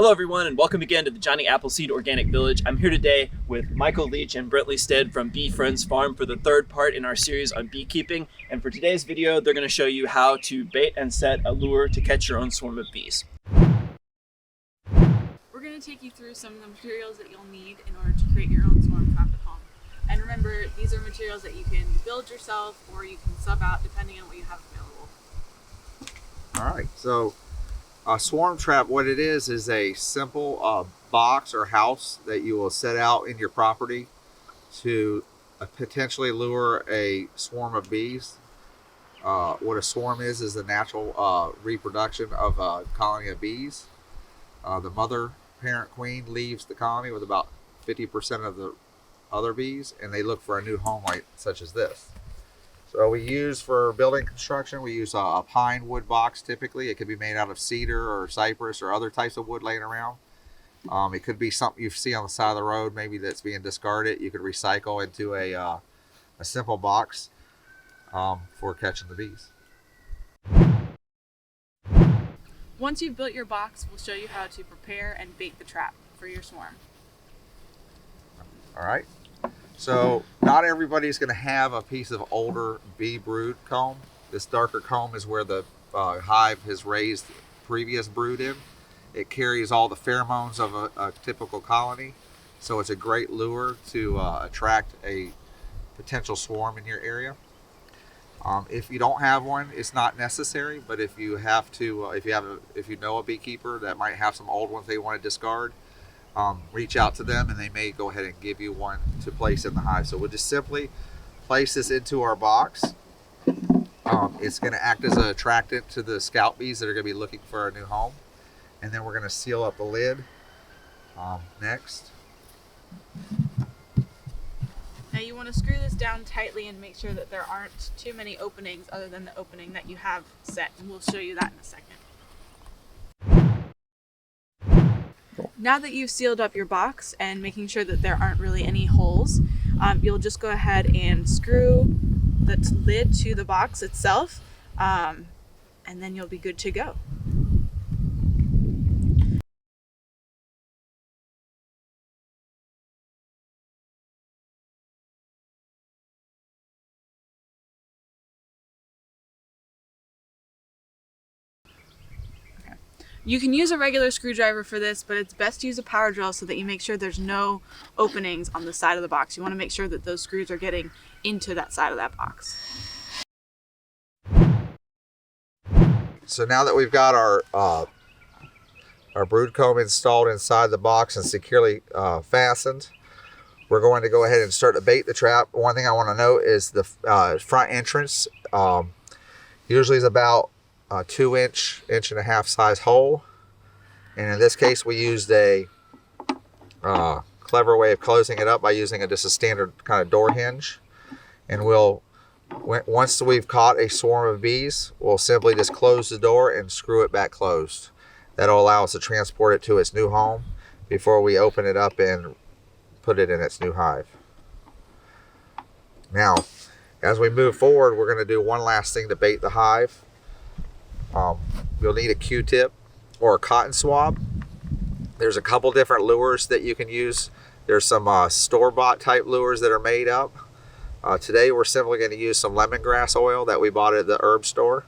Hello everyone and welcome again to the Johnny Appleseed Organic Village. I'm here today with Michael Leach and Brentley Stead from Bee Friends Farm for the third part in our series on beekeeping. And for today's video, they're going to show you how to bait and set a lure to catch your own swarm of bees. We're going to take you through some of the materials that you'll need in order to create your own swarm trap at home. And remember, these are materials that you can build yourself or you can sub out depending on what you have available. All right, so a swarm trap, what it is a simple box or house that you will set out in your property to potentially lure a swarm of bees. What a swarm is the natural reproduction of a colony of bees. The mother parent queen leaves the colony with about 50% of the other bees, and they look for a new home such as this. So we use for building construction, we use a pine wood box typically. It could be made out of cedar or cypress or other types of wood laying around. It could be something you see on the side of the road, maybe that's being discarded. You could recycle into a simple box for catching the bees. Once you've built your box, we'll show you how to prepare and bait the trap for your swarm. All right. So not everybody's going to have a piece of older bee brood comb. This darker comb is where the hive has raised previous brood in. It carries all the pheromones of a typical colony. So it's a great lure to attract a potential swarm in your area. If you don't have one, it's not necessary. But if you have to, if you know a beekeeper that might have some old ones they want to discard, reach out to them and they may go ahead and give you one to place in the hive. So we'll just simply place this into our box. It's going to act as an attractant to the scout bees that are going to be looking for a new home. And then we're going to seal up the lid next. Now you want to screw this down tightly and make sure that there aren't too many openings other than the opening that you have set, and we'll show you that in a second. Now that you've sealed up your box and making sure that there aren't really any holes, you'll just go ahead and screw the lid to the box itself, and then you'll be good to go. You can use a regular screwdriver for this, but it's best to use a power drill so that you make sure there's no openings on the side of the box. You want to make sure that those screws are getting into that side of that box. So now that we've got our brood comb installed inside the box and securely fastened, we're going to go ahead and start to bait the trap. One thing I want to note is the front entrance usually is about a 2-inch, 1.5-inch size hole, and in this case we used a clever way of closing it up by using just a standard kind of door hinge. And once we've caught a swarm of bees, we'll simply just close the door and screw it back closed. That'll allow us to transport it to its new home before we open it up and put it in its new hive. Now, as we move forward, we're going to do one last thing to bait the hive. You'll need a Q-tip or a cotton swab. There's a couple different lures that you can use. There's some store-bought type lures that are made up. Today we're simply going to use some lemongrass oil that we bought at the herb store,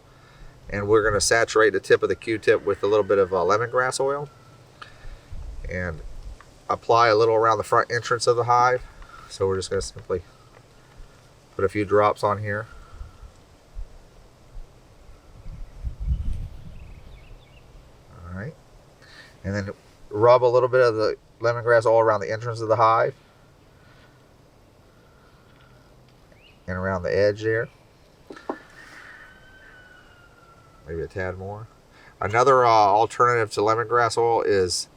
and we're going to saturate the tip of the Q-tip with a little bit of lemongrass oil and apply a little around the front entrance of the hive. So we're just going to simply put a few drops on here. Alright, and then rub a little bit of the lemongrass all around the entrance of the hive and around the edge there. Maybe a tad more. Another alternative to lemongrass oil is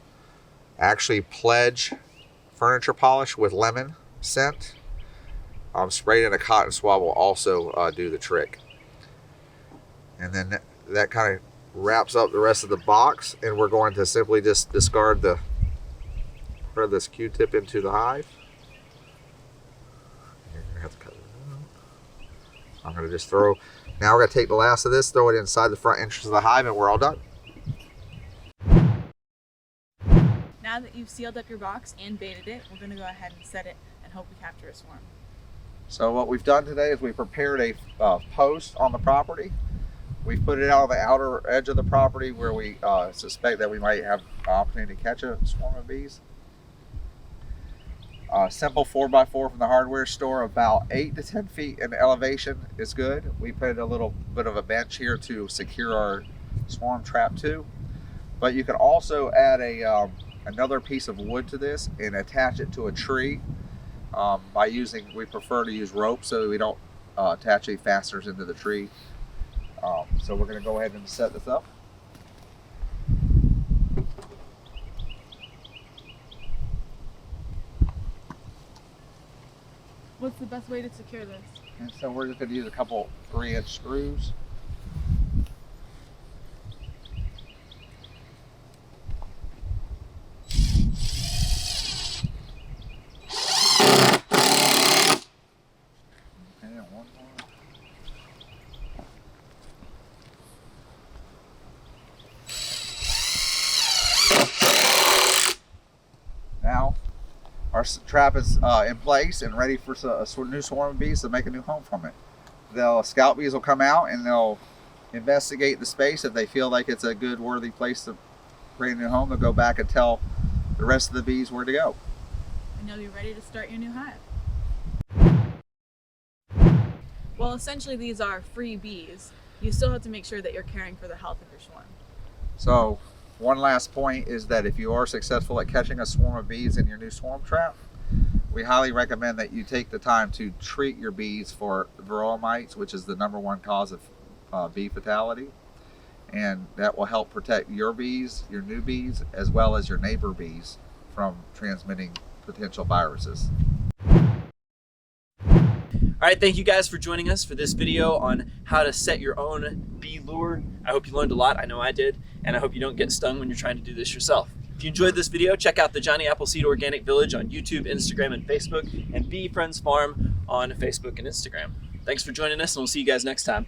actually Pledge furniture polish with lemon scent. Sprayed in a cotton swab will also do the trick. And then that kind of wraps up the rest of the box, and we're going to simply just discard this Q-tip into the hive. You're gonna have to cut it out. I'm going to just now we're going to take the last of this, throw it inside the front entrance of the hive, and we're all done. Now that you've sealed up your box and baited it, we're going to go ahead and set it and hope we capture a swarm. So what we've done today is we prepared a post on the property. We've put it out on the outer edge of the property where we suspect that we might have an opportunity to catch a swarm of bees. Simple 4x4 from the hardware store, about 8 to 10 feet in elevation is good. We put a little bit of a bench here to secure our swarm trap to. But you can also add another piece of wood to this and attach it to a tree. We prefer to use rope so we don't attach any fasteners into the tree. So we're going to go ahead and set this up. What's the best way to secure this? And so we're just going to use a couple 3-inch screws. And one more. Now our trap is in place and ready for a new swarm of bees to make a new home from it. The scout bees will come out and they'll investigate the space. If they feel like it's a good, worthy place to bring a new home, they'll go back and tell the rest of the bees where to go. And you'll be ready to start your new hive. Well, essentially these are free bees. You still have to make sure that you're caring for the health of your swarm. So one last point is that if you are successful at catching a swarm of bees in your new swarm trap, we highly recommend that you take the time to treat your bees for varroa mites, which is the #1 cause of bee fatality. And that will help protect your bees, your new bees, as well as your neighbor bees from transmitting potential viruses. All right, thank you guys for joining us for this video on how to set your own bee lure. I hope you learned a lot. I know I did, and I hope you don't get stung when you're trying to do this yourself. If you enjoyed this video, check out the Johnny Appleseed Organic Village on YouTube, Instagram, and Facebook, and Bee Friends Farm on Facebook and Instagram. Thanks for joining us, and we'll see you guys next time.